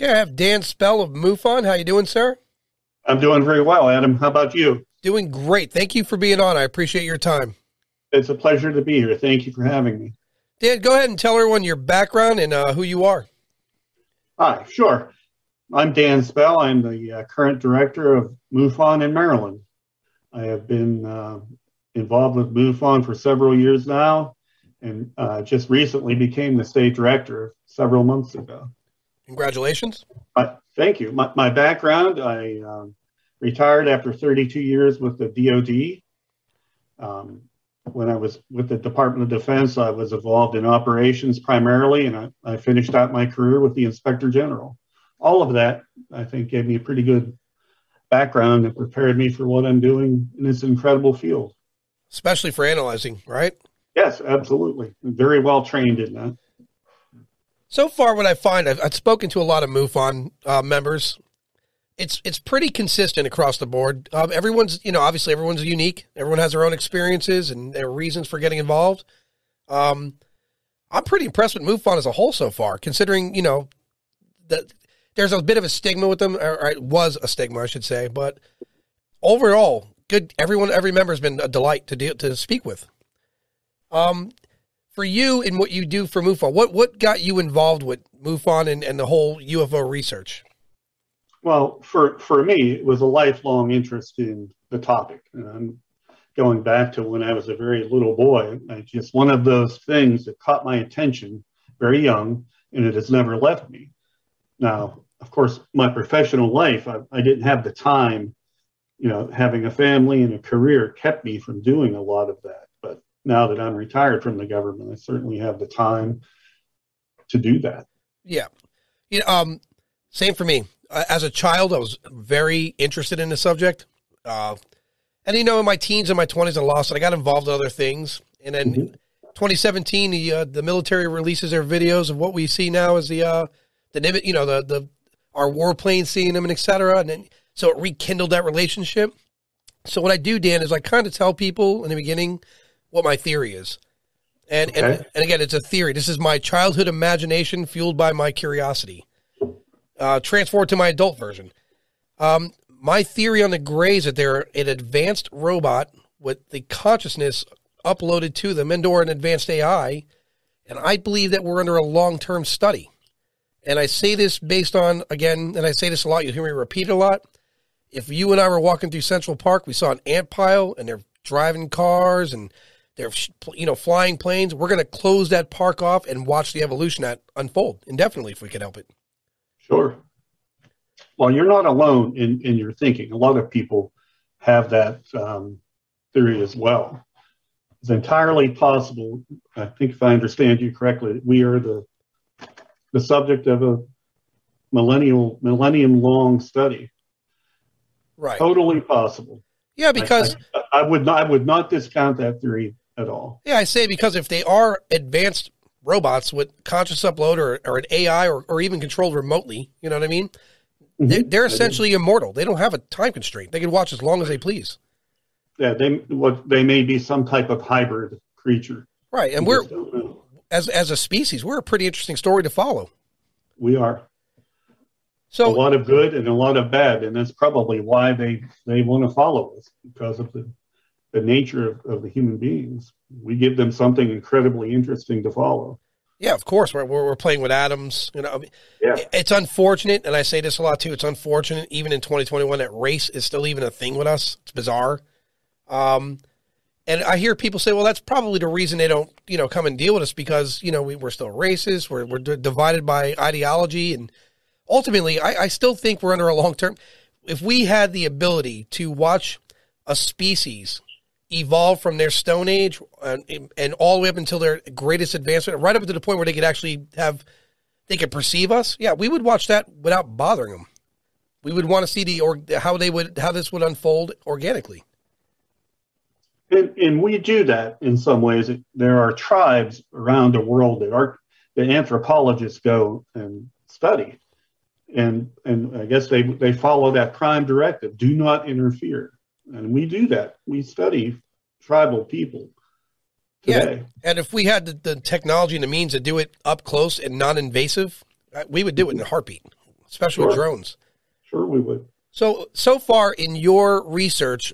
Okay, I have Dan Spell of MUFON. How you doing, sir? I'm doing very well, Adam. How about you? Doing great. Thank you for being on. I appreciate your time. It's a pleasure to be here. Thank you for having me. Dan, go ahead and tell everyone your background and who you are. Hi, sure. I'm Dan Spell. I'm the current director of MUFON in Maryland. I have been involved with MUFON for several years now, and just recently became the state director several months ago. Congratulations. Thank you. My background, I retired after 32 years with the D.O.D. When I was with the Department of Defense, I was involved in operations primarily, and I finished out my career with the Inspector General. All of that, I think, gave me a pretty good background and prepared me for what I'm doing in this incredible field. Especially for analyzing, right? Yes, absolutely. I'm very well trained in that. So far, what I find, I've spoken to a lot of MUFON members. It's pretty consistent across the board. Everyone's, obviously everyone's unique. Everyone has their own experiences and their reasons for getting involved. I'm pretty impressed with MUFON as a whole so far, considering, that there's a bit of a stigma with them, or it was a stigma, I should say. But overall, good. Every member has been a delight to speak with. For you and what you do for MUFON, what got you involved with MUFON and the whole UFO research? Well, for me, it was a lifelong interest in the topic. And I'm going back to when I was a very little boy. Just one of those things that caught my attention very young, and it has never left me. Now, of course, my professional life, I didn't have the time, having a family and a career kept me from doing a lot of that. But now that I'm retired from the government, I certainly have the time to do that. Yeah. Same for me. As a child, I was very interested in the subject. And, in my teens and my 20s, I lost it. I got involved in other things. And then 2017, the military releases their videos of what we see now as our warplanes seeing them and et cetera. And then, so it rekindled that relationship. So what I do, Dan, is I kind of tell people in the beginning what my theory is. And again, it's a theory. This is my childhood imagination fueled by my curiosity. Transformed to my adult version. My theory on the Greys is that they're an advanced robot with the consciousness uploaded to them and/or an advanced AI, and I believe that we're under a long-term study. And I say this based on, again, and I say this a lot, you'll hear me repeat it a lot. If you and I were walking through Central Park, we saw an ant pile, and they're driving cars, and they're, flying planes, we're going to close that park off and watch the evolution that unfold indefinitely if we can help it. Sure. Well, you're not alone in your thinking. A lot of people have that theory as well. It's entirely possible, I think if I understand you correctly, that we are the subject of a millennium-long study. Right. Totally possible. Yeah, because I would not discount that theory at all. Yeah, I say because if they are advanced robots with conscious upload or an AI or even controlled remotely, you know what I mean? Mm-hmm. They're essentially immortal. They don't have a time constraint. They can watch as long as they please. Yeah, they may be some type of hybrid creature. Right, and we're as a species, we're a pretty interesting story to follow. We are. So a lot of good and a lot of bad, and that's probably why they want to follow us, because of the nature of the human beings. We give them something incredibly interesting to follow. Yeah, of course. We're playing with atoms. Yeah. It's unfortunate, and I say this a lot too. It's unfortunate, even in 2021, that race is still even a thing with us. It's bizarre. And I hear people say, well, that's probably the reason they don't, come and deal with us, because, we're still racist. We're divided by ideology. And ultimately, I still think we're under a long-term. If we had the ability to watch a species evolve from their Stone Age and all the way up until their greatest advancement, right up to the point where they could actually they could perceive us, yeah, we would watch that without bothering them. We would want to see how this would unfold organically. And we do that in some ways. There are tribes around the world that anthropologists go and study. And I guess they follow that prime directive: do not interfere. And we do that. We study tribal people today. Yeah, and if we had the technology and the means to do it up close and non-invasive, we would do it in a heartbeat. especially with drones. Sure, we would. So far in your research,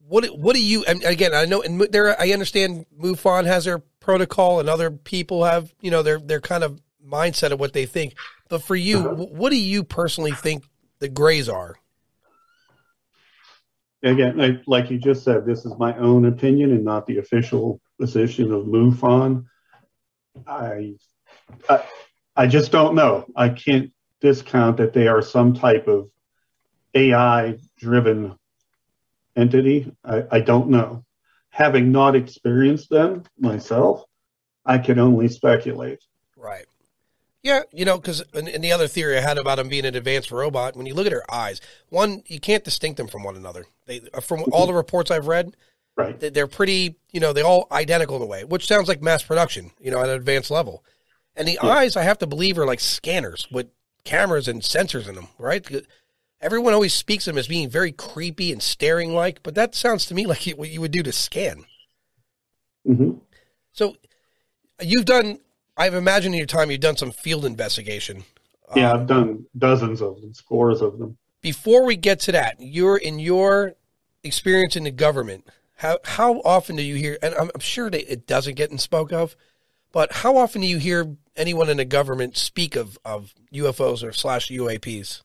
what do you? And again, I know, and I understand MUFON has their protocol, and other people have, their kind of mindset of what they think. But for you, what do you personally think the grays are? Again, like you just said, this is my own opinion and not the official position of MUFON. I just don't know. I can't discount that they are some type of AI-driven entity. I don't know. Having not experienced them myself, I can only speculate. Right. Yeah, because in the other theory I had about them being an advanced robot, when you look at their eyes, one, you can't distinct them from one another. From all the reports I've read, right, they're pretty, they're all identical in a way, which sounds like mass production, at an advanced level. And the eyes, I have to believe, are like scanners with cameras and sensors in them, right? Everyone always speaks of them as being very creepy and staring-like, but that sounds to me like what you would do to scan. Mm-hmm. So you've done... I've imagined in your time you've done some field investigation. Yeah, I've done dozens of them, scores of them. Before we get to that, in your experience in the government, how often do you hear, and I'm sure that it doesn't get spoke of, but how often do you hear anyone in the government speak of UFOs or /UAPs?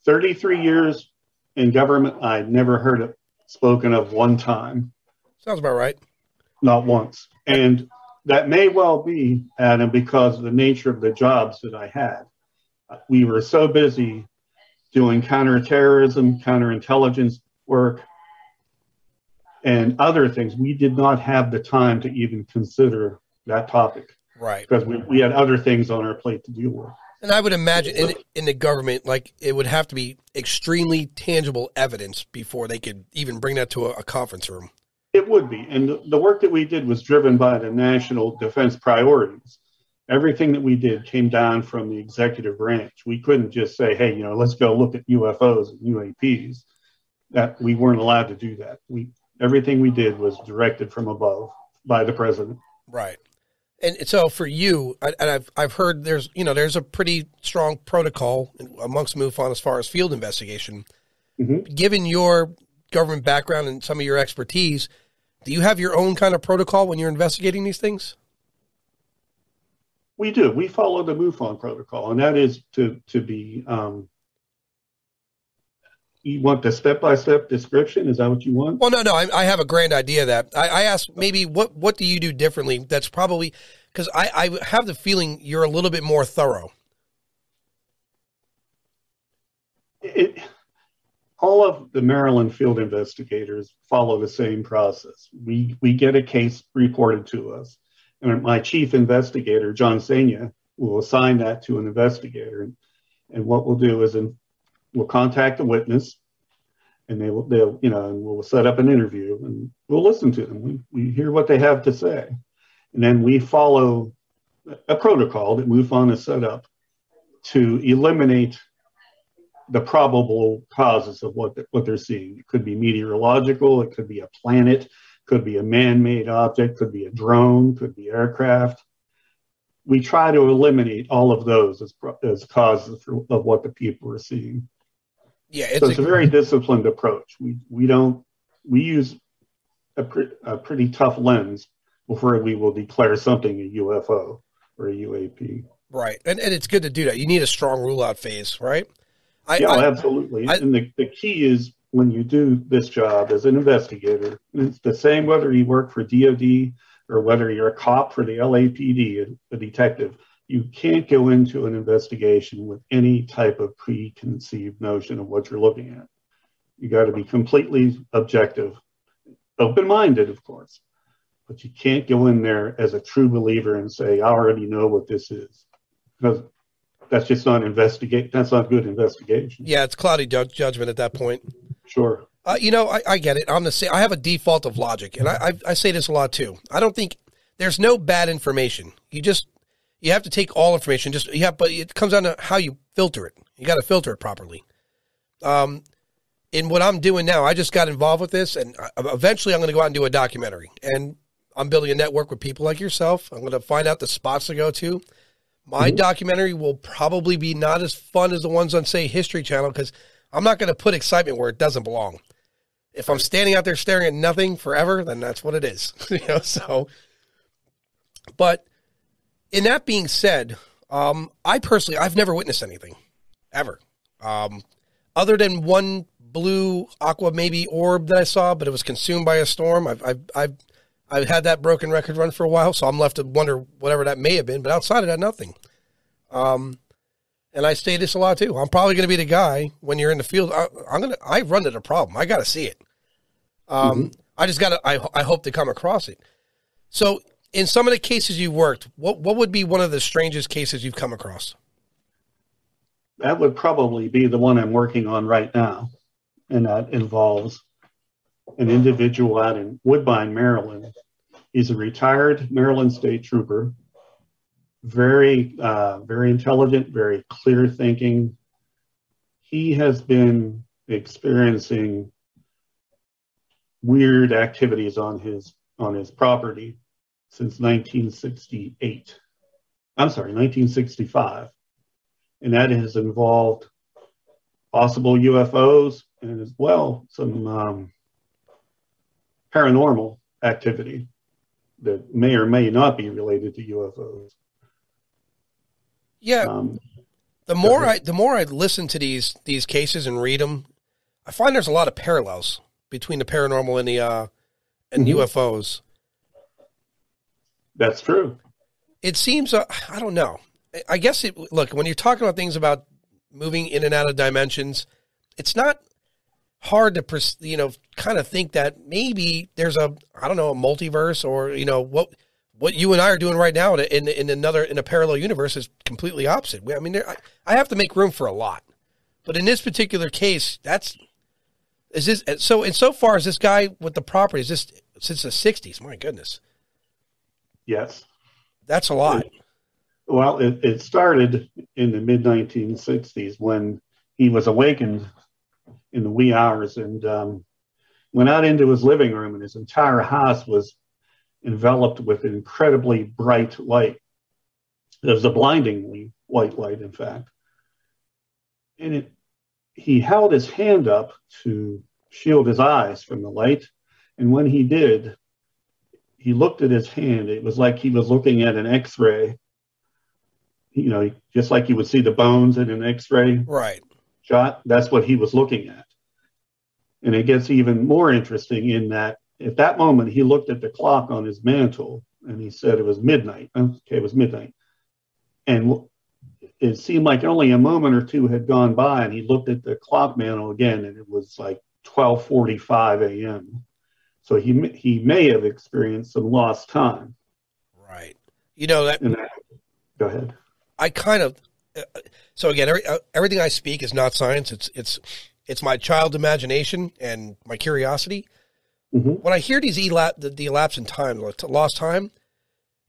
33 years in government, I never heard it spoken of one time. Sounds about right. Not once. And that may well be, Adam, because of the nature of the jobs that I had. We were so busy doing counterterrorism, counterintelligence work, and other things. We did not have the time to even consider that topic. Right. Because we had other things on our plate to deal with. And I would imagine in the government, like, it would have to be extremely tangible evidence before they could even bring that to a conference room. It would be. And the work that we did was driven by the national defense priorities. Everything that we did came down from the executive branch. We couldn't just say, hey, let's go look at UFOs and UAPs. That we weren't allowed to do that. Everything we did was directed from above by the president. Right. And so for you, and I've heard there's a pretty strong protocol amongst MUFON as far as field investigation. Mm-hmm. Given your government background and some of your expertise, do you have your own kind of protocol when you're investigating these things? We do. We follow the MUFON protocol, and that is to be. You want the step-by-step description? Is that what you want? Well, no. I have a grand idea of that. I asked maybe what do you do differently? That's probably because I have the feeling you're a little bit more thorough. All of the Maryland field investigators follow the same process. We get a case reported to us, and my chief investigator, John Senya, will assign that to an investigator. And what we'll do is we'll contact the witness, and we'll set up an interview, and we'll listen to them. We hear what they have to say, and then we follow a protocol that MUFON has set up to eliminate the probable causes of what they're seeing. It could be meteorological, it could be a planet, could be a man-made object, could be a drone, could be aircraft. We try to eliminate all of those as causes of what the people are seeing. Yeah, it's a very disciplined approach. We use a pretty tough lens before we will declare something a UFO or a UAP. Right, and it's good to do that. You need a strong rule-out phase, right? Absolutely. And the key is when you do this job as an investigator, it's the same whether you work for D.O.D. or whether you're a cop for the LAPD, a detective. You can't go into an investigation with any type of preconceived notion of what you're looking at. You got to be completely objective, open-minded, of course, but you can't go in there as a true believer and say, I already know what this is, because that's just not that's not good investigation. Yeah, it's cloudy judgment at that point. Sure. I get it. I have a default of logic, and I say this a lot too. I don't think there's no bad information. You have to take all information. But it comes down to how you filter it. You got to filter it properly. In what I'm doing now, I just got involved with this, and eventually I'm going to go out and do a documentary. And I'm building a network with people like yourself. I'm going to find out the spots to go to. My documentary will probably be not as fun as the ones on, say, History Channel, because I'm not going to put excitement where it doesn't belong. If I'm standing out there staring at nothing forever, then that's what it is. But in that being said, I've never witnessed anything, ever. Other than one blue aqua maybe orb that I saw, but it was consumed by a storm. I've had that broken record run for a while, so I'm left to wonder whatever that may have been. But outside of that, nothing. And I say this a lot too. I'm probably going to be the guy when you're in the field. I run into a problem. I got to see it. I just got to. I hope to come across it. So, in some of the cases you worked, what would be one of the strangest cases you've come across? That would probably be the one I'm working on right now, and that involves an individual out in Woodbine, Maryland. He's a retired Maryland State Trooper, very intelligent, very clear thinking. He has been experiencing weird activities on his property since 1968. I'm sorry, 1965. And that has involved possible UFOs and as well some paranormal activity that may or may not be related to UFOs. Yeah. The more I listen to these cases and read them, I find there's a lot of parallels between the paranormal and the UFOs. That's true. It seems I don't know. I guess look, when you're talking about things about moving in and out of dimensions, it's not hard to kind of think that maybe there's a multiverse, or what you and I are doing right now in a parallel universe is completely opposite. I mean, I have to make room for a lot, but in this particular case, so far as this guy with the property is this since the 60s. My goodness. Yes, that's a lot. Well, it started in the mid-1960s when he was awakened in the wee hours and went out into his living room, and his entire house was enveloped with incredibly bright light. It was a blindingly white light, in fact. And he held his hand up to shield his eyes from the light. And when he did, he looked at his hand. It was like he was looking at an X-ray. Just like you would see the bones in an X-ray shot. That's what he was looking at. And it gets even more interesting in that at that moment, he looked at the clock on his mantle and he said it was midnight. Okay, it was midnight. And it seemed like only a moment or two had gone by, and he looked at the clock mantle again, and it was like 12:45 a.m. So he may have experienced some lost time. Right. Go ahead. I kind of, so again, everything I speak is not science. It's my child's imagination and my curiosity. When I hear these the elapse in time, lost time,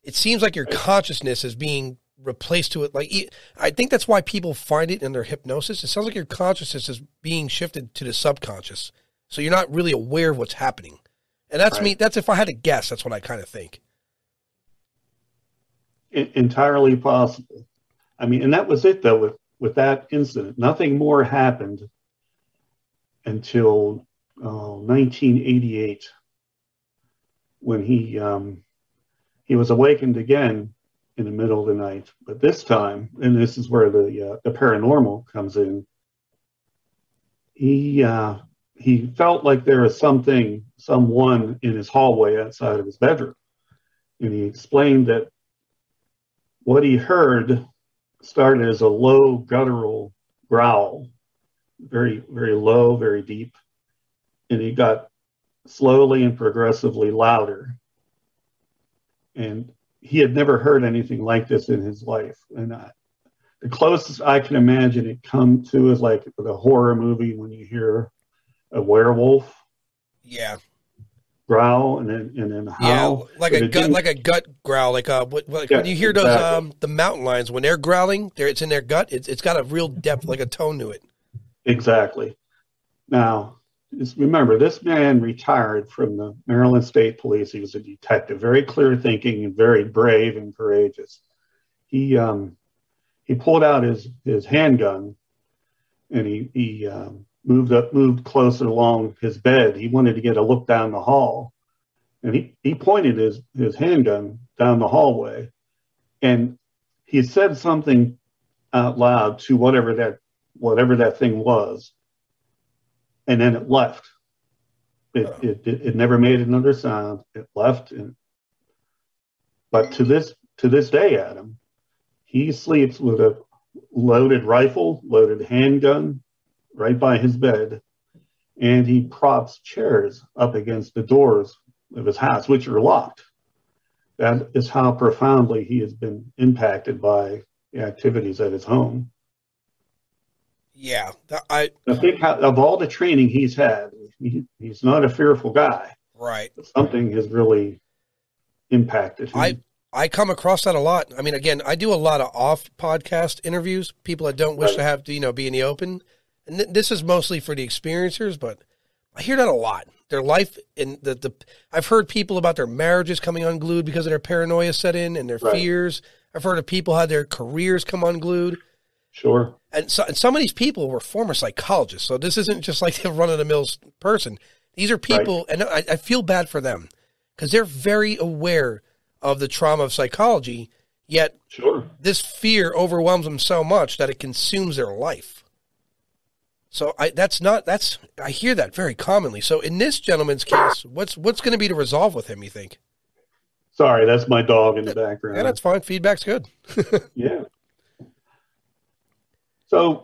it seems like your consciousness is being replaced to it. Like, I think that's why people find it in their hypnosis. It sounds like your consciousness is being shifted to the subconscious. So you're not really aware of what's happening. And that's me. That's if I had to guess, that's what I kind of think. Entirely possible. I mean, and that was it, though, with that incident. Nothing more happened until 1988, when he was awakened again in the middle of the night. But this time, and this is where the paranormal comes in, he felt like there was someone in his hallway outside of his bedroom. And he explained that what he heard started as a low guttural growl, very, very low, very deep. And it got slowly and progressively louder. And he had never heard anything like this in his life. And the closest I can imagine it come to is like the horror movie when you hear a werewolf. Yeah. Growl and then howl. Yeah, like a gut growl, when you hear those the mountain lions when they're growling, it's in their gut. It's got a real depth, like a tone to it. Exactly. Now, just remember, this man retired from the Maryland State Police. He was a detective, very clear thinking and very brave and courageous. He he pulled out his handgun, and he moved closer along his bed. He wanted to get a look down the hall, and he pointed his handgun down the hallway, and he said something out loud to whatever that thing was, and then it left. It never made another sound. It left, but to this day, Adam, he sleeps with a loaded rifle, loaded handgun right by his bed, and he props chairs up against the doors of his house, which are locked. That is how profoundly he has been impacted by the activities at his home. Yeah. I think of all the training he's had, he's not a fearful guy. Right. But something has really impacted him. I come across that a lot. I mean, again, I do a lot of off podcast interviews, people that don't wish to have to, be in the open. And this is mostly for the experiencers, but I hear that a lot. Their life and I've heard people about their marriages coming unglued because of their paranoia set in and their fears. I've heard of people had their careers come unglued. Sure. And some of these people were former psychologists. So this isn't just like a run-of-the-mill person. These are people, and I feel bad for them because they're very aware of the trauma of psychology, yet this fear overwhelms them so much that it consumes their life. So I hear that very commonly. So in this gentleman's case, what's going to be the resolve with him, you think? Sorry, that's my dog in the background. Yeah, that's fine. Feedback's good. Yeah. So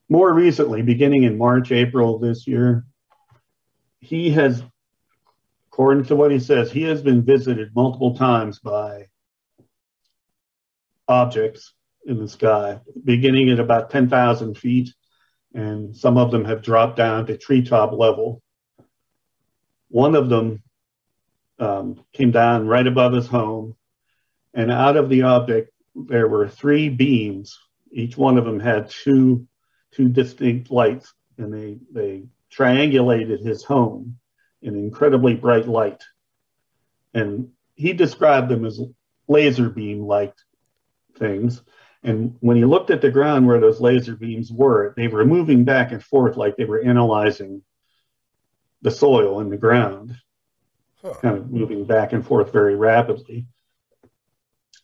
more recently, beginning in March, April this year, he has, according to what he says, he has been visited multiple times by objects in the sky, beginning at about 10,000 feet, and some of them have dropped down to treetop level. One of them came down right above his home, and out of the object, there were 3 beams. Each one of them had two distinct lights, and they triangulated his home in incredibly bright light. And he described them as laser beam-like things. And when he looked at the ground where those laser beams were, they were moving back and forth like they were analyzing the soil in the ground, kind of moving back and forth very rapidly.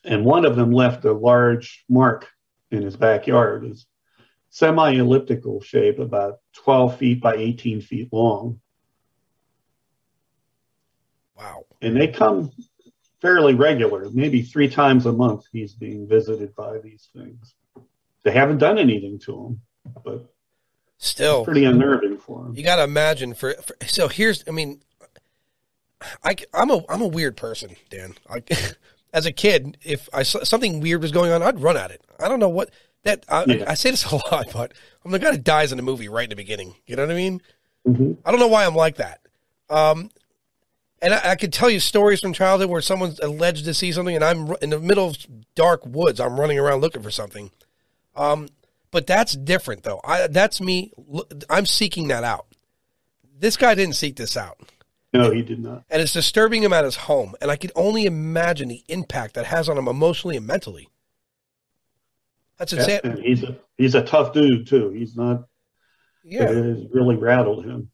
And one of them left a large mark in his backyard. It's semi-elliptical shape, about 12 feet by 18 feet long. Wow. And they come fairly regular, maybe 3 times a month he's being visited by these things. They haven't done anything to him, but still it's pretty unnerving for him. You got to imagine so here's, I mean, I'm a weird person, Dan. As a kid, if something weird was going on, I'd run at it. I don't know what that. I say this a lot, but I'm the guy that dies in the movie right in the beginning. You know what I mean? Mm-hmm. I don't know why I'm like that. And I could tell you stories from childhood where someone's alleged to see something, and I'm in the middle of dark woods. I'm running around looking for something. But that's different, though. That's me. I'm seeking that out. This guy didn't seek this out. No, he did not. And it's disturbing him at his home. And I can only imagine the impact that has on him emotionally and mentally. That's insane. And he's a tough dude, too. He's not. Yeah. It has really rattled him.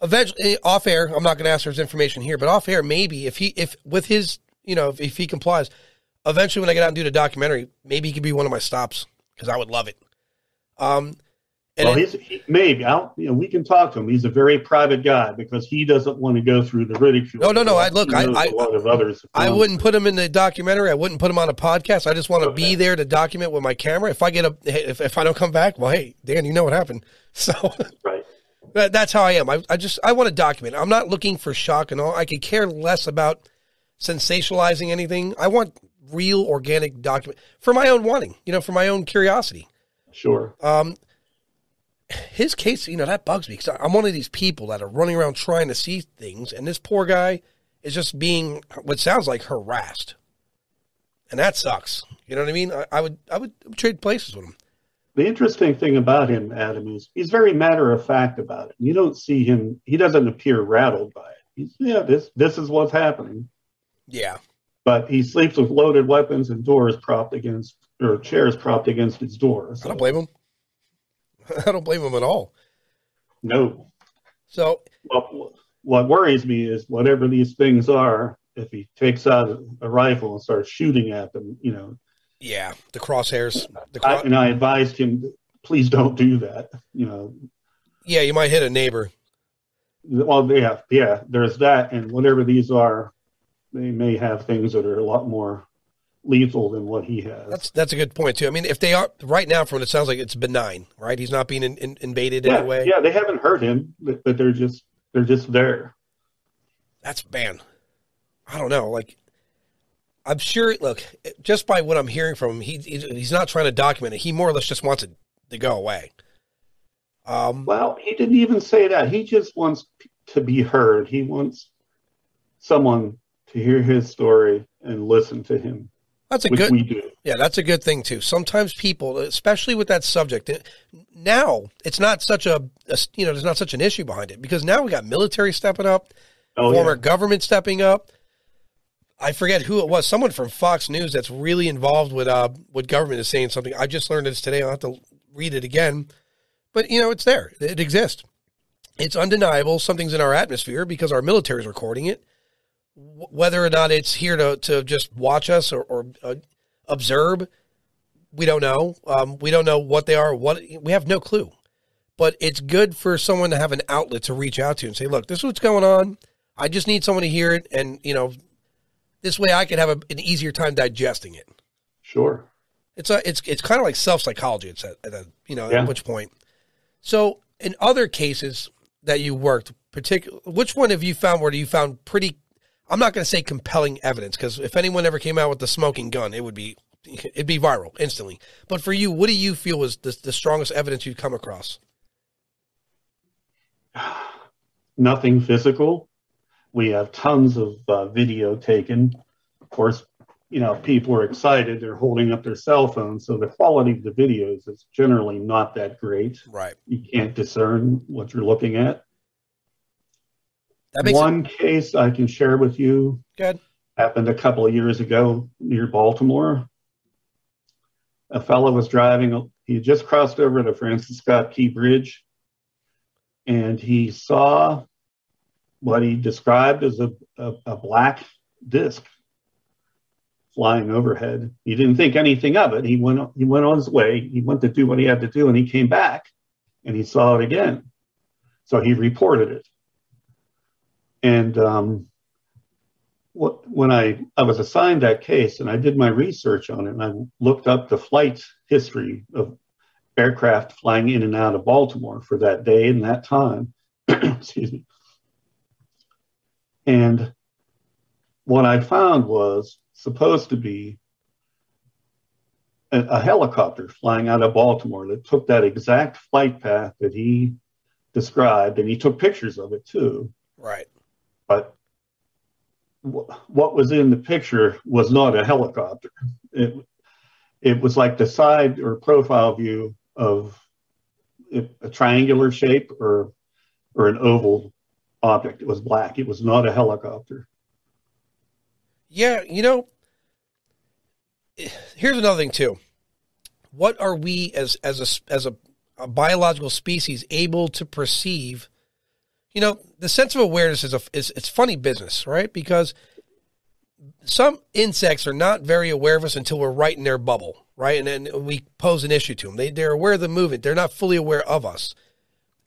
Eventually, off air, I'm not going to ask for his information here, but off air, maybe if he complies, eventually when I get out and do the documentary, maybe he could be one of my stops because I would love it. Maybe we can talk to him. He's a very private guy because he doesn't want to go through the ridicule. No. A lot of others. I wouldn't put him in the documentary. I wouldn't put him on a podcast. I just want to be there to document with my camera. If I if I don't come back, well, hey, Dan, you know what happened. So right. That's how I am. I want to document. I'm not looking for shock and all. I could care less about sensationalizing anything. I want real, organic document for my own wanting, for my own curiosity. Sure. His case, that bugs me because I'm one of these people that are running around trying to see things, and this poor guy is just being what sounds like harassed, and that sucks. You know what I mean? I would trade places with him. The interesting thing about him, Adam, is he's very matter of fact about it. You don't see him; he doesn't appear rattled by it. This is what's happening. Yeah. but he sleeps with loaded weapons and doors propped against, or chairs propped against his doors. So. I don't blame him. I don't blame him at all. No. So what worries me is whatever these things are, if he takes out a rifle and starts shooting at them, Yeah, the crosshairs. And I advised him, please don't do that. Yeah, you might hit a neighbor. Well, yeah, there's that, and whatever these are, they may have things that are a lot more lethal than what he has. That's a good point too. I mean, if they are right now, from what it sounds like, it's benign, right? He's not being invaded in any way. Yeah, they haven't hurt him, but they're just there. That's man. I don't know. Like, I'm sure. Look, just by what I'm hearing from him, he's not trying to document it. He more or less just wants it to go away. Well, he didn't even say that. He just wants to be heard. He wants someone to hear his story and listen to him. That's which we do. Yeah, that's a good thing too. Sometimes people, especially with that subject, now it's not such there's not such an issue behind it, because now we got military stepping up, former government stepping up. I forget who it was. Someone from Fox News that's really involved with government is saying something. I just learned this today. I'll have to read it again. But, it's there. It exists. It's undeniable. Something's in our atmosphere because our military is recording it. Whether or not it's here to just watch us or observe, we don't know. We don't know what they are. We have no clue. But it's good for someone to have an outlet to reach out to and say, look, this is what's going on. I just need someone to hear it. And, this way I can have an easier time digesting it. Sure. It's kind of like self-psychology. It's at which point. So in other cases that you worked, which one have you found where you found pretty, I'm not going to say compelling evidence, because if anyone ever came out with the smoking gun, it'd be viral instantly. But for you, what do you feel was the strongest evidence you've come across? Nothing physical. We have tons of video taken. Of course, people are excited. They're holding up their cell phones. So the quality of the videos is generally not that great. Right. You can't discern what you're looking at. One case I can share with you. Good. Happened a couple of years ago near Baltimore. A fellow was driving. He just crossed over the Francis Scott Key Bridge, and he saw what he described as a black disc flying overhead. He didn't think anything of it. He went on his way. He went to do what he had to do, and he came back, and he saw it again. So he reported it. And when I was assigned that case, and I did my research on it, and I looked up the flight history of aircraft flying in and out of Baltimore for that day and that time. Excuse me. And what I found was supposed to be a helicopter flying out of Baltimore that took that exact flight path that he described, and he took pictures of it too. Right. But what was in the picture was not a helicopter. It was like the side or profile view of a triangular shape or an oval object. It was black. It was not a helicopter. Yeah, here's another thing too. What are we as a biological species able to perceive? The sense of awareness it's funny business, right? Because some insects are not very aware of us until we're right in their bubble, right? And then we pose an issue to them. They're aware of the movement. They're not fully aware of us.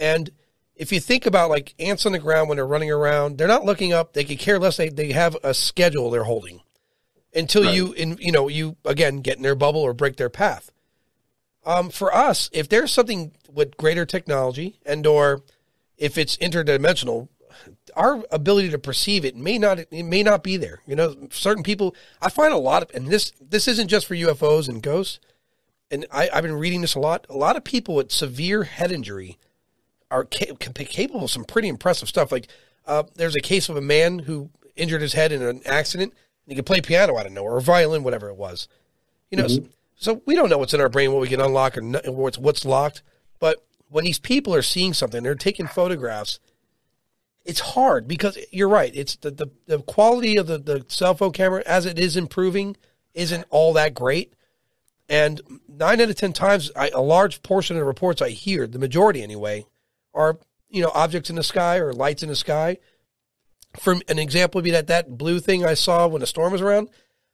And if you think about like ants on the ground when they're running around, they're not looking up. They could care less. They have a schedule they're holding until right. you again get in their bubble or break their path. For us, if there's something with greater technology or if it's interdimensional, our ability to perceive it may not be there. Certain people, I find a lot of, and this isn't just for UFOs and ghosts, and I've been reading this a lot. A lot of people with severe head injury are capable of some pretty impressive stuff. Like there's a case of a man who injured his head in an accident, and he could play piano out of nowhere, or violin, whatever it was. So we don't know what's in our brain, what we can unlock, or what's locked. But when these people are seeing something, they're taking photographs, it's hard because you're right. It's the quality of the cell phone camera as it is improving isn't all that great. And 9 out of 10 times, a large portion of the reports I hear, the majority anyway, are, objects in the sky or lights in the sky. For an example would be that blue thing I saw when the storm was around.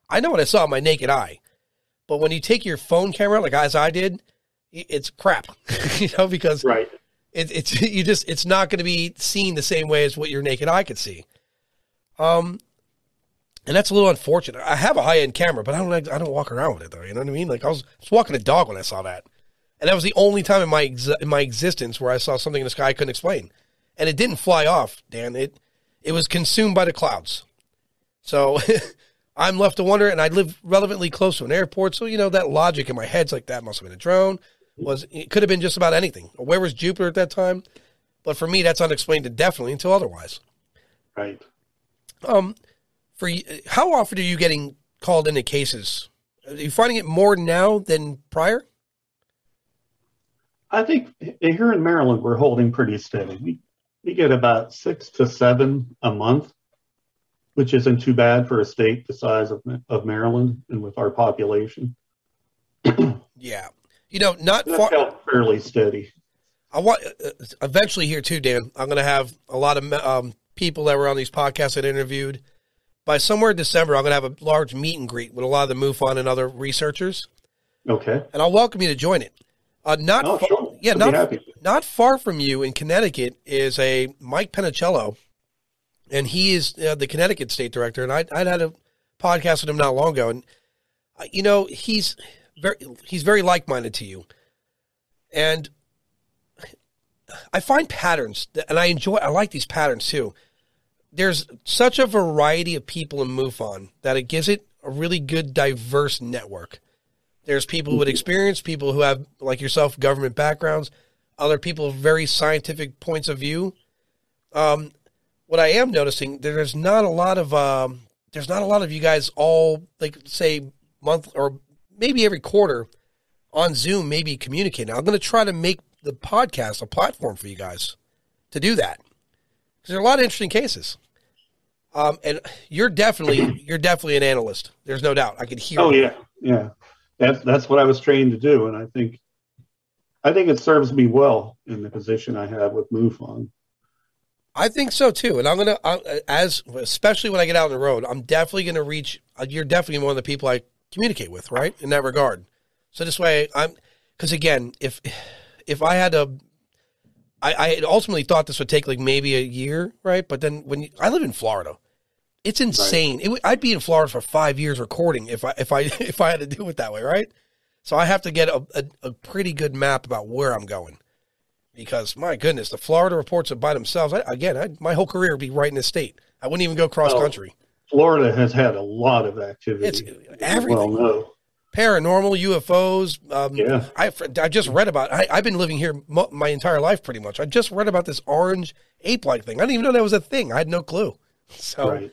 I know what I saw with my naked eye. But when you take your phone camera, like as I did, it's crap, because right. It's not going to be seen the same way as what your naked eye could see. And that's a little unfortunate. I have a high-end camera, but I don't walk around with it though. You know what I mean? Like I was walking a dog when I saw that. And that was the only time in my existence where I saw something in the sky I couldn't explain. And it didn't fly off, Dan. It was consumed by the clouds. So I'm left to wonder, and I live relevantly close to an airport, so that logic in my head's like that must have been a drone. It could have been just about anything. Where was Jupiter at that time? But for me, that's unexplained indefinitely until otherwise. Right. For you, how often are you getting called into cases? Are you finding it more now than prior? I think here in Maryland, we're holding pretty steady. We get about 6 to 7 a month, which isn't too bad for a state the size of Maryland and with our population. Yeah. Not That's far. held fairly steady. I want eventually here too, Dan. I'm going to have a lot of people that were on these podcasts that I interviewed. By somewhere in December, I'm going to have a large meet and greet with a lot of the MUFON and other researchers. Okay. And I'll welcome you to join it. Sure. Yeah, not far from you in Connecticut is a Mike Penicello, and he is the Connecticut state director. And I'd had a podcast with him not long ago, and he's very like-minded to you, and I find patterns, and I like these patterns too. There's such a variety of people in MUFON that it gives it a really good, diverse network. There's people with experience, people who have, like yourself, government backgrounds, other people with very scientific points of view. What I am noticing, there's not a lot of you guys all, like, say, month or maybe every quarter on Zoom, maybe communicating. I'm going to try to make the podcast a platform for you guys to do that, because there are a lot of interesting cases. And you're definitely an analyst. There's no doubt. I could hear. Oh yeah. That's what I was trained to do, and I think it serves me well in the position I have with MUFON. I think so too, and I'm gonna, especially when I get out on the road, I'm definitely gonna reach. You're definitely one of the people I communicate with, right? In that regard. So this way, because again, if I had to, I had ultimately thought this would take like maybe a year, right? But then I live in Florida. It's insane. Right. I'd be in Florida for 5 years recording if I had to do it that way, right? So I have to get a pretty good map about where I'm going, because my goodness, the Florida reports are by themselves. My whole career would be right in this state. I wouldn't even go cross country. Florida has had a lot of activity. It's everything. Well, no. Paranormal, UFOs. Yeah. I just read about it. I've been living here my entire life pretty much. I just read about this orange ape-like thing. I didn't even know that was a thing. I had no clue. So. Right.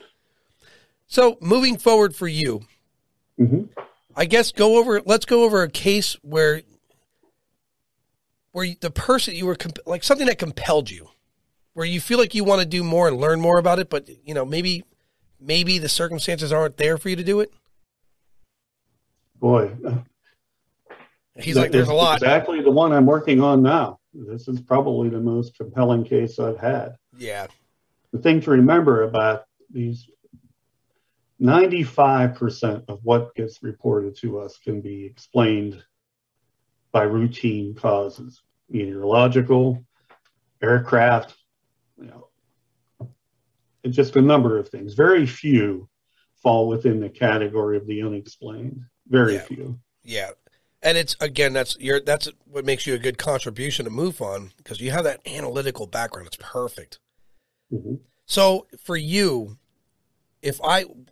So moving forward for you, I guess let's go over a case where the person you were like something that compelled you, where you feel like you want to do more and learn more about it, but maybe the circumstances aren't there for you to do it. Boy, he's like, there's a lot. Exactly the one I'm working on now. This is probably the most compelling case I've had. Yeah. The thing to remember about these, 95% of what gets reported to us can be explained by routine causes, meteorological, aircraft, it's just a number of things. Very few fall within the category of the unexplained. Very few. Yeah. And it's, again, that's what makes you a good contribution to MUFON, because you have that analytical background. It's perfect. Mm-hmm. So for you,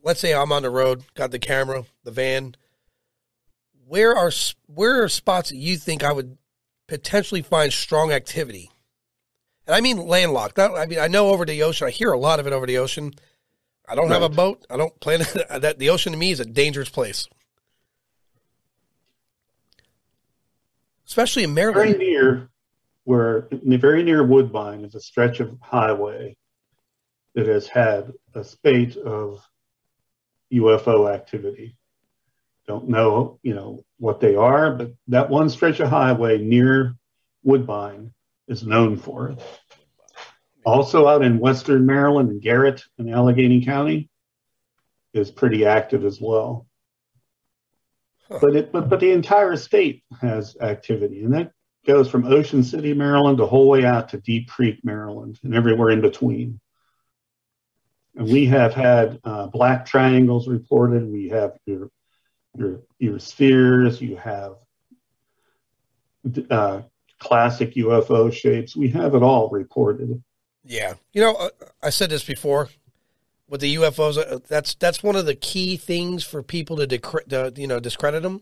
let's say I'm on the road, got the camera, the van, where are spots that you think I would potentially find strong activity? And I mean landlocked. I know over the ocean. I hear a lot of it over the ocean. I don't have a boat. I don't plan that. The ocean to me is a dangerous place, especially in Maryland. Very near Woodbine is a stretch of highway that has had a spate of UFO activity. Don't know, what they are, but that one stretch of highway near Woodbine is known for it. Also out in Western Maryland and Garrett in Allegheny County is pretty active as well. Huh. But the entire state has activity, and that goes from Ocean City, Maryland, the whole way out to Deep Creek, Maryland, and everywhere in between. And we have had black triangles reported. We have your spheres. You have classic UFO shapes. We have it all reported. Yeah, I said this before with the UFOs. That's one of the key things for people to discredit them.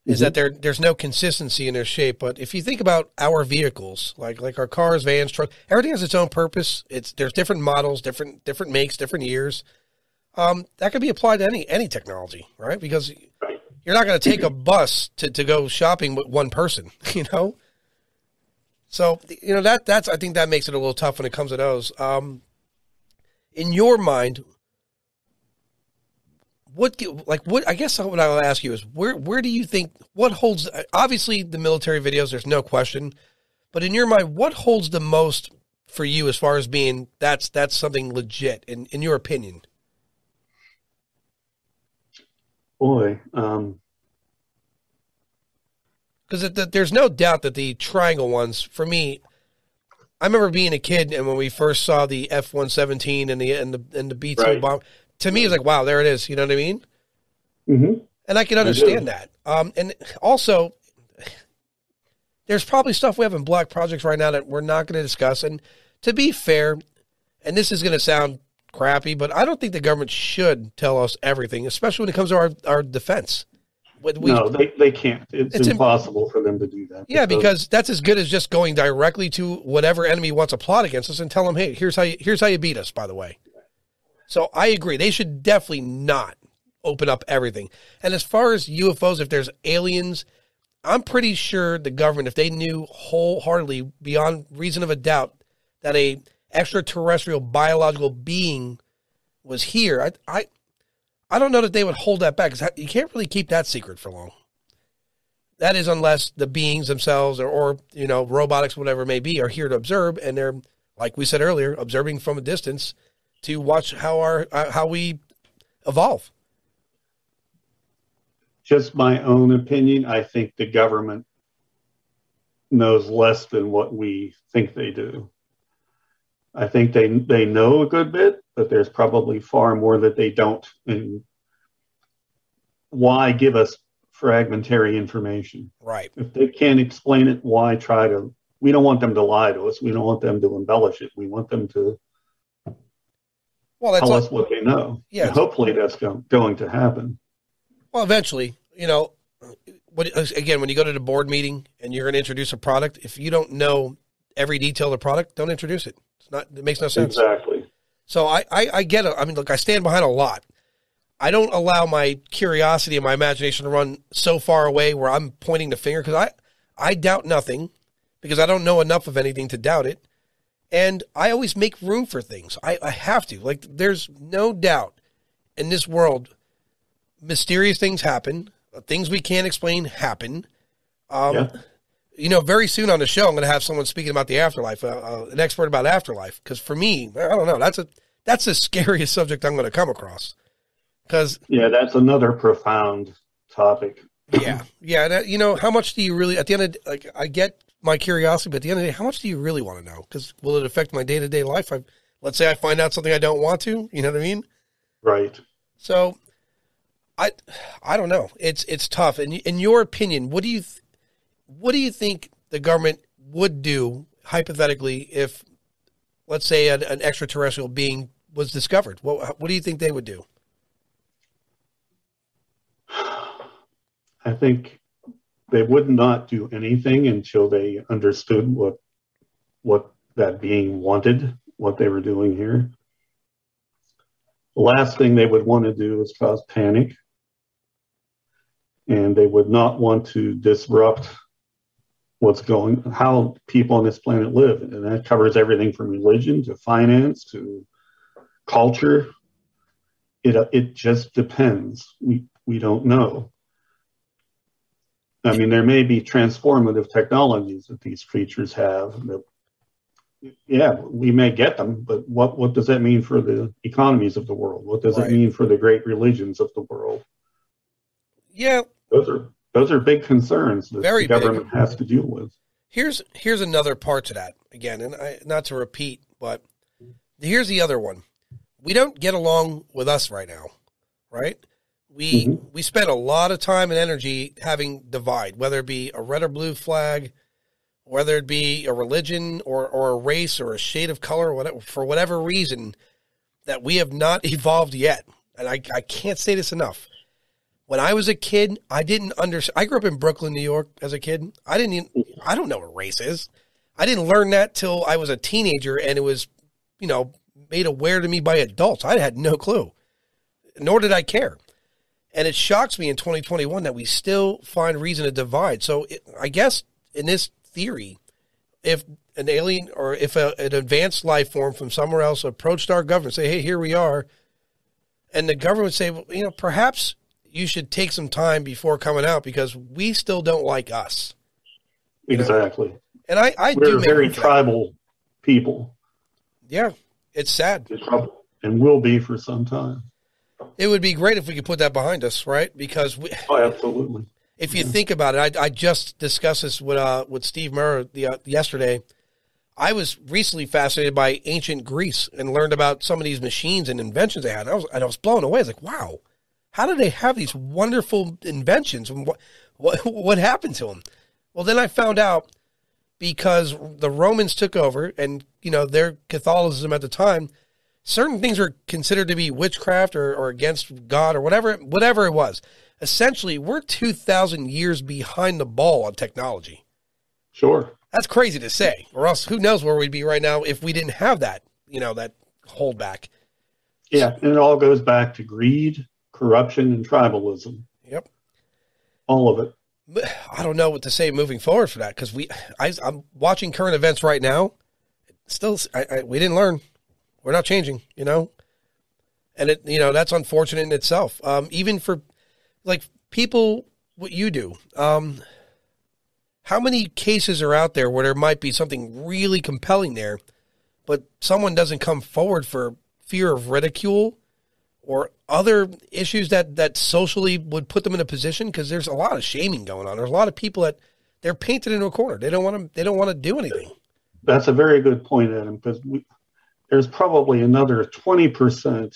Is that there's no consistency in their shape. But if you think about our vehicles, like our cars, vans, trucks, everything has its own purpose. There's different models, different makes, different years. That could be applied to any technology, right? Because you're not going to take a bus to go shopping with one person, So, that's I think that makes it a little tough when it comes to those. In your mind, what I guess what I'll ask you is where do you think, what holds, obviously the military videos, there's no question, but in your mind, what holds the most for you as far as being that's something legit in your opinion? Boy, because there's no doubt that the triangle ones, for me, I remember being a kid and when we first saw the F-117 and the B-2 bomb, to me it's like, wow, there it is. You know what I mean? Mm-hmm. And I can understand that. And also, there's probably stuff we have in black projects right now that we're not going to discuss. And to be fair, and this is going to sound crappy, but I don't think the government should tell us everything, especially when it comes to our defense. No, they can't. It's impossible for them to do that. Yeah, because that's as good as just going directly to whatever enemy wants to plot against us and tell them, hey, here's how you beat us, by the way. So I agree. They should definitely not open up everything. And as far as UFOs, if there's aliens, I'm pretty sure the government, if they knew wholeheartedly, beyond reason of a doubt, that a extraterrestrial biological being was here, I don't know that they would hold that back, because you can't really keep that secret for long. That is, unless the beings themselves or robotics, whatever it may be, are here to observe, and they're, like we said earlier, observing from a distance to watch how we evolve. Just my own opinion, I think the government knows less than what we think they do. I think they know a good bit, but there's probably far more that they don't. And why give us fragmentary information? Right. If they can't explain it, why try to? We don't want them to lie to us. We don't want them to embellish it. We want them to tell us what they know. Yeah. And hopefully that's going to happen. Well, eventually, when you go to the board meeting and you're going to introduce a product, if you don't know every detail of the product, don't introduce it. It makes no sense. Exactly. So I get it. I mean, look, I stand behind a lot. I don't allow my curiosity and my imagination to run so far away where I'm pointing the finger, because I doubt nothing, because I don't know enough of anything to doubt it. And I always make room for things. I have to. Like, there's no doubt in this world, mysterious things happen. Things we can't explain happen. Very soon on the show, I'm going to have someone speaking about the afterlife, an expert about afterlife. Because for me, I don't know, that's the scariest subject I'm going to come across. That's another profound topic. Yeah. How much do you really, at the end of I get my curiosity, but at the end of the day, how much do you really want to know? Because will it affect my day-to-day life? Let's say I find out something I don't want to. You know what I mean? Right. So, I don't know. It's tough. And in your opinion, what do you think the government would do, hypothetically, if, let's say, an extraterrestrial being was discovered? What do you think they would do? I think they would not do anything until they understood what that being wanted, what they were doing here. The last thing they would want to do is cause panic. And they would not want to disrupt how people on this planet live. And that covers everything from religion to finance to culture, it just depends. We don't know. I mean, there may be transformative technologies that these creatures have. Yeah, we may get them, but what does that mean for the economies of the world? What does it mean for the great religions of the world? Yeah, those are big concerns that Very the government has to deal with. Here's another part to that again, and not to repeat, but here's the other one. We don't get along with us right now, right? We spend a lot of time and energy having divide, whether it be a red or blue flag, whether it be a religion or a race or a shade of color, whatever, for whatever reason that we have not evolved yet. And I can't say this enough. When I was a kid, I didn't understand. I grew up in Brooklyn, New York as a kid. I don't know what race is. I didn't learn that till I was a teenager, and it was, made aware to me by adults. I had no clue, nor did I care. And it shocks me in 2021 that we still find reason to divide. So I guess in this theory, if an alien or if an advanced life form from somewhere else approached our government, say, hey, here we are, and the government would say, well, perhaps you should take some time before coming out because we still don't like us. Exactly. And I We're do very tribal people. Yeah, it's sad. And will be for some time. It would be great if we could put that behind us, right? Because absolutely. If you think about it, I just discussed this with Steve Murrah yesterday. I was recently fascinated by ancient Greece and learned about some of these machines and inventions they had. And I was blown away. I was like, wow, how did they have these wonderful inventions? And what happened to them? Well, then I found out because the Romans took over and, their Catholicism at the time, certain things were considered to be witchcraft or against God or whatever it was. Essentially, we're 2,000 years behind the ball on technology. Sure. That's crazy to say, or else who knows where we'd be right now if we didn't have that, that holdback. Yeah, and it all goes back to greed, corruption, and tribalism. Yep. All of it. I don't know what to say moving forward for that because I'm watching current events right now. Still, we didn't learn. We're not changing, and it, that's unfortunate in itself. Even for like people, what you do, how many cases are out there where there might be something really compelling there, but someone doesn't come forward for fear of ridicule or other issues that socially would put them in a position? Because there's a lot of shaming going on. There's a lot of people that they're painted into a corner. They don't want to do anything. That's a very good point, Adam, because there's probably another 20%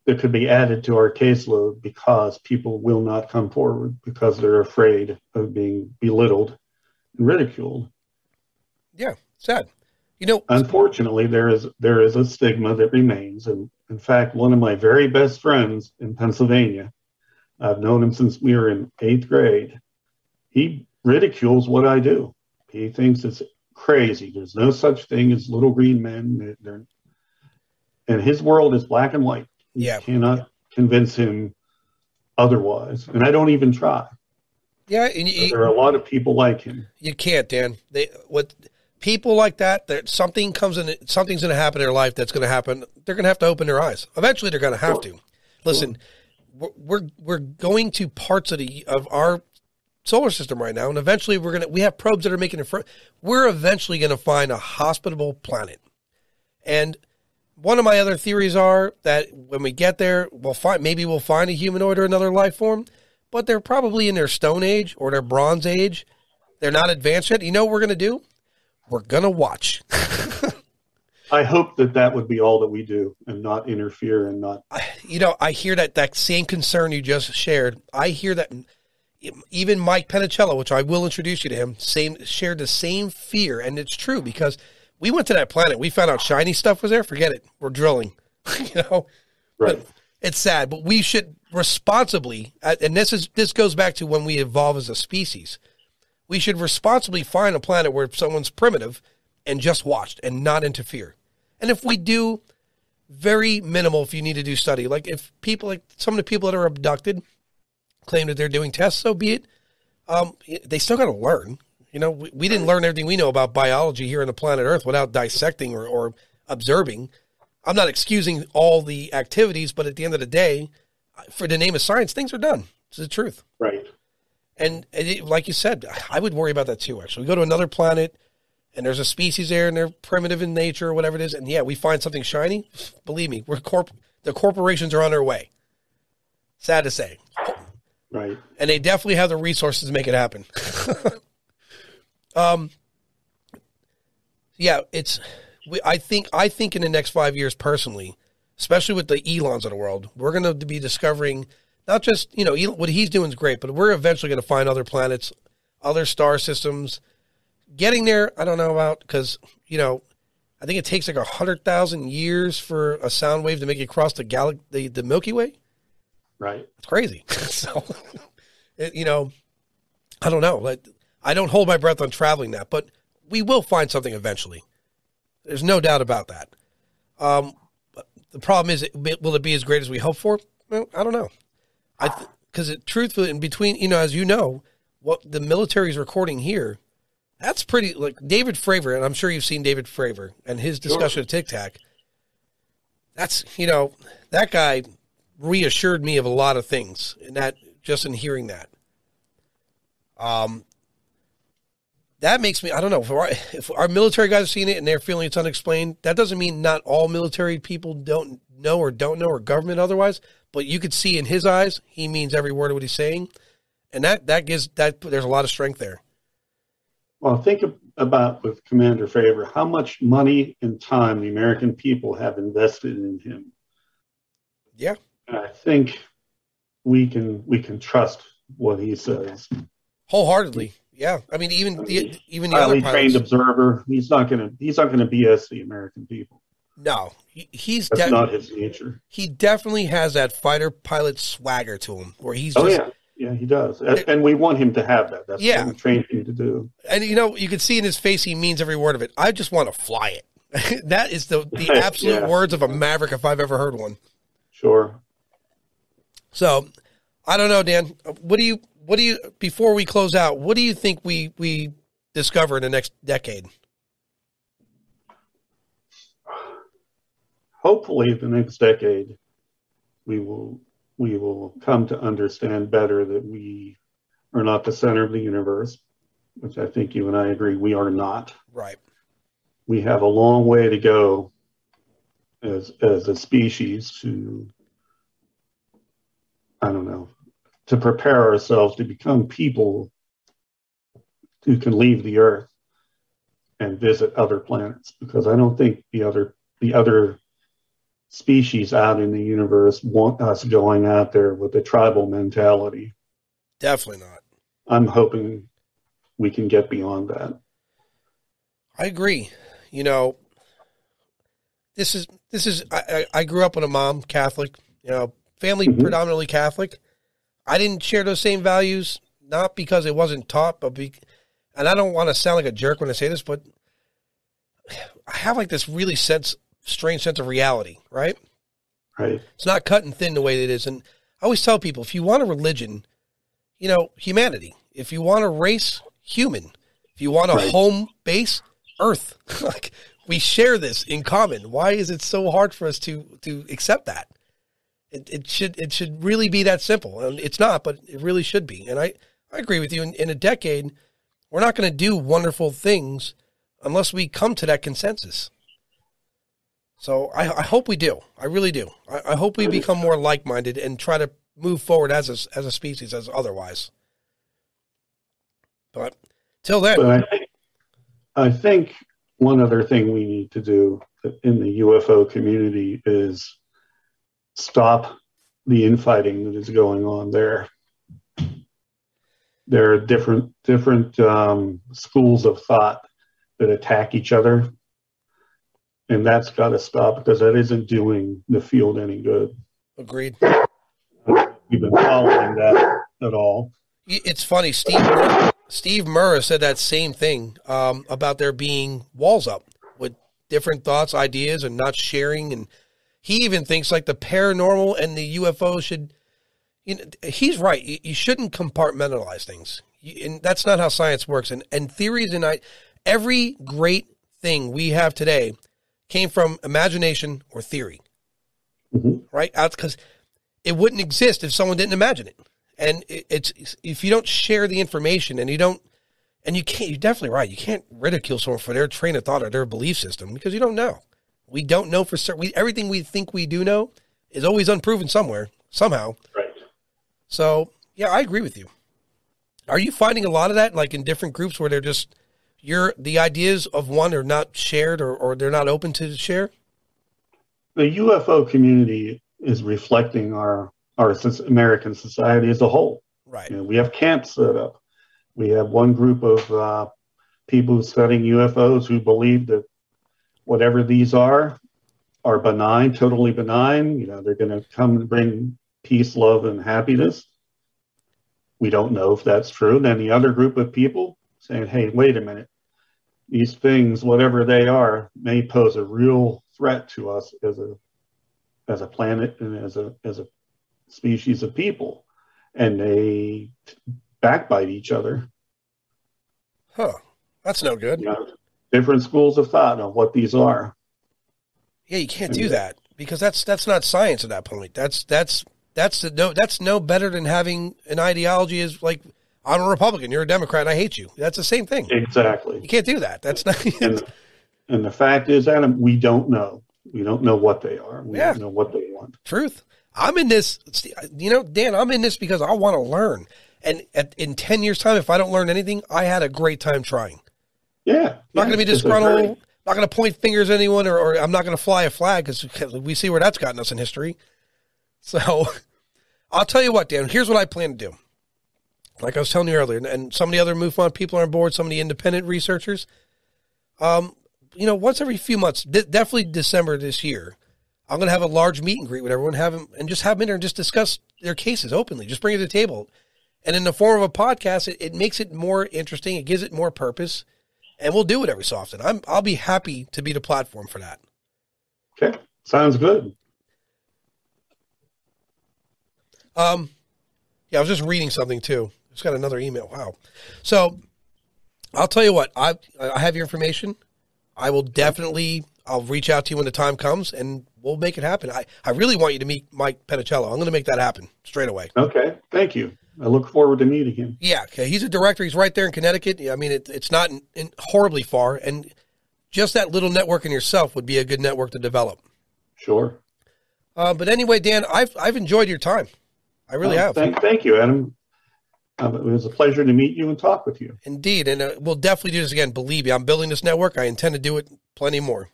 that could be added to our caseload because people will not come forward because they're afraid of being belittled and ridiculed. Yeah, sad. Unfortunately, there is a stigma that remains. And in fact, one of my very best friends in Pennsylvania, I've known him since we were in 8th grade. He ridicules what I do. He thinks it's crazy. There's no such thing as little green men. And his world is black and white. You cannot convince him otherwise. And I don't even try. Yeah. There are a lot of people like him. You can't, Dan. People like that, something's going to happen in their life that's going to happen. They're going to have to open their eyes. Eventually, they're going to have to. Listen, we're going to parts of our solar system right now, and eventually we have probes that are making it. We're eventually going to find a hospitable planet. And one of my other theories are that when we get there, we'll find a humanoid or another life form, but they're probably in their Stone Age or their Bronze Age. They're not advanced yet. You know what we're going to do? We're going to watch. I hope that would be all that we do and not interfere and not. I hear that same concern you just shared. I hear that even Mike Penicello, which I will introduce you to him, shared the same fear. And it's true because we went to that planet. We found out shiny stuff was there. Forget it. We're drilling, Right. But it's sad, but we should responsibly, and this goes back to when we evolve as a species. We should responsibly find a planet where someone's primitive and just watched and not interfere. And if we do, very minimal if you need to do study. Like if people, like some of the people that are abducted claim that they're doing tests, so be it. They still got to learn. We didn't learn everything we know about biology here on the planet Earth without dissecting or observing. I'm not excusing all the activities, but at the end of the day, for the name of science, things are done. It's the truth. Right. And like you said, I would worry about that too, actually. We go to another planet, and there's a species there, and they're primitive in nature or whatever it is, and yeah, we find something shiny. Believe me, the corporations are on their way. Sad to say. Right. And they definitely have the resources to make it happen. Yeah, I think in the next 5 years, personally, especially with the Elons of the world, we're going to be discovering not just, what he's doing is great, but we're eventually going to find other planets, other star systems. Getting there, I don't know about, because, I think it takes like 100,000 years for a sound wave to make it across the Milky Way. Right. It's crazy. So, I don't know. I don't hold my breath on traveling that, but we will find something eventually. There's no doubt about that. The problem is, will it be as great as we hope for? Well, I don't know. Because truthfully, in between, as you know, what the military is recording here, that's pretty, like David Fravor, and I'm sure you've seen David Fravor and his discussion of Tic Tac. That's, that guy reassured me of a lot of things, and that just in hearing that. That makes me, I don't know, if our military guys have seen it and they're feeling it's unexplained, that doesn't mean not all military people don't know, or government otherwise, but you could see in his eyes, he means every word of what he's saying. And that gives, there's a lot of strength there. Well, think about with Commander Fravor, how much money and time the American people have invested in him. Yeah. And I think we can trust what he says. Wholeheartedly. Yeah. I mean, even the highly other pilots, trained observer, he's not gonna BS the American people. No, that's not his nature. He definitely has that fighter pilot swagger to him, where he's yeah, he does, and we want him to have that. That's what we trained him to do. And you can see in his face, he means every word of it. I just want to fly it. That is the absolute words of a maverick, if I've ever heard one. Sure. So, I don't know, Dan. What do you? Before we close out, what do you think we discover in the next decade? Hopefully, the next decade, we will come to understand better that we are not the center of the universe, which I think you and I agree we are not. Right. We have a long way to go as a species to, I don't know, to prepare ourselves to become people who can leave the Earth and visit other planets, because I don't think the other species out in the universe want us going out there with a tribal mentality. Definitely not. I'm hoping we can get beyond that. I agree. This is I grew up with a mom, Catholic, family predominantly Catholic. I didn't share those same values, not because it wasn't taught, but and I don't want to sound like a jerk when I say this, but I have like this really strange sense of reality, right? Right. It's not cut and thin the way it is. And I always tell people, if you want a religion, humanity. If you want a race, human. If you want a home base, Earth. Like, we share this in common. Why is it so hard for us to accept that? It should really be that simple. And it's not, but it really should be. And I agree with you. In a decade, we're not going to do wonderful things unless we come to that consensus. So I hope we do. I really do. I hope we become more like-minded and try to move forward as a species, as otherwise. But till then. But I think one other thing we need to do in the UFO community is stop the infighting that is going on there. There are different schools of thought that attack each other. And that's got to stop, because that isn't doing the field any good. Agreed. We've been following that at all. It's funny. Steve Murrah said that same thing about there being walls up with different thoughts, ideas, and not sharing. And he even thinks like the paranormal and the UFO should. He's right. You shouldn't compartmentalize things, and that's not how science works. And theories and every great thing we have today came from imagination or theory, Mm-hmm. right? Because it wouldn't exist if someone didn't imagine it. And it's if you don't share the information and you don't, and you can't, you're definitely right. You can't ridicule someone for their train of thought or their belief system because you don't know. We don't know for certain. Everything we think we do know is always unproven somewhere, somehow. Right. So, yeah, I agree with you. Are you finding a lot of that, like in different groups where they're just, the ideas of one are not shared or they're not open to share? The UFO community is reflecting our American society as a whole. Right. You know, we have camps set up. We have one group of people studying UFOs who believe that whatever these are benign, totally benign. You know, they're going to come and bring peace, love, and happiness. We don't know if that's true. Then the other group of people saying, hey, wait a minute. These things, whatever they are, may pose a real threat to us as a planet and as a species of people. And they backbite each other. Huh. That's no good. You know, different schools of thought on what these are. Yeah, you can't do that because that's not science at that point. That's no better than having an ideology as like, I'm a Republican, you're a Democrat, I hate you. That's the same thing. Exactly. You can't do that. That's not. And the fact is, Adam, we don't know. We don't know what they are. We don't know what they want. Truth. I'm in this, Dan, I'm in this because I want to learn. And in 10 years' time, if I don't learn anything, I had a great time trying. Yeah. Not going to be disgruntled, not going to point fingers at anyone, or I'm not going to fly a flag because we see where that's gotten us in history. So I'll tell you what, Dan, here's what I plan to do. Like I was telling you earlier, and some of the other MUFON people are on board, some of the independent researchers. Once every few months, definitely December this year, I'm going to have a large meet and greet with everyone, have them in there and just discuss their cases openly. Just bring it to the table. And in the form of a podcast, it makes it more interesting. It gives it more purpose. And we'll do it every so often. I'll be happy to be the platform for that. Okay. Sounds good. I was just reading something too. Just got another email. Wow. So I'll tell you what, I have your information. I will I'll reach out to you when the time comes and we'll make it happen. I really want you to meet Mike Penicello. I'm going to make that happen straight away. Okay. Thank you. I look forward to meeting him. Yeah. Okay. He's a director. He's right there in Connecticut. I mean, it's not horribly far. And just that little network in yourself would be a good network to develop. Sure. But anyway, Dan, I've enjoyed your time. I really have. Thank you, Adam. It was a pleasure to meet you and talk with you. Indeed. And we'll definitely do this again. Believe me, I'm building this network. I intend to do it plenty more.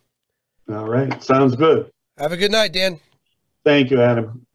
All right. Sounds good. Have a good night, Dan. Thank you, Adam.